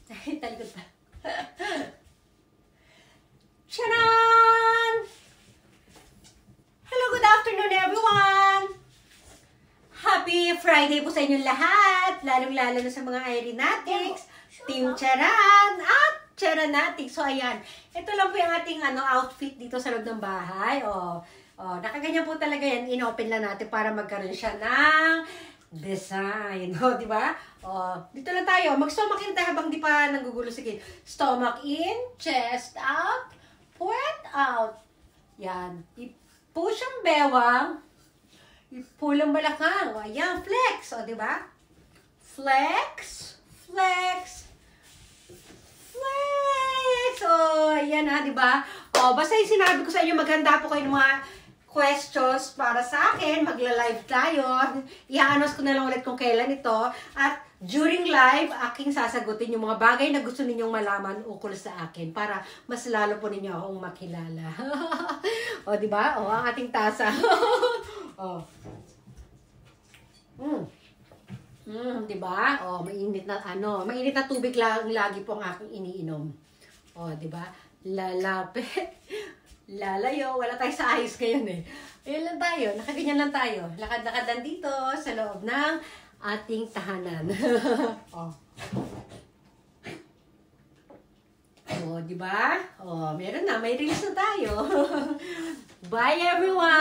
Talikod pa. Charan! Hello, good afternoon everyone! Happy Friday po sa inyong lahat! Lalong-lalo na sa mga Irenatics, Team Charan, at Charanatics. So, ayan. Ito lang po yung ating outfit dito sa loob ng bahay. Nakaganyan po talaga yan. In-open lang natin para magkaroon siya ng design. Di ba? Dito lang tayo. Mag-stomach in tayo habang di pa nanggugulo si Kid. Stomach in, chest out, puwet out. Yan. I-push ang bewang. I-pull ang balakang. Ayan, flex. Di ba? Flex, flex, flex. Ayan di ba? Basta yung sinabi ko sa inyo, maghanda po kayo ng mga questions para sa akin. Magla-live tayo. I-announce ko na lang ulit kung kailan ito. At during live, aking sasagutin yung mga bagay na gusto ninyong malaman ukol sa akin para mas lalo po ninyo akong makilala. Di ba? Ang ating tasa. Di ba? Mainit na mainit na tubig lang lagi po ang aking iniinom. Di ba? Lalapit. Lalayo. Wala tayo sa ayos ngayon eh. Ayun lang tayo. Nakaganyan lang tayo. Lakad-lakad lang dito sa loob ng ating tahanan. Di ba? Meron na. May release na tayo. Bye everyone!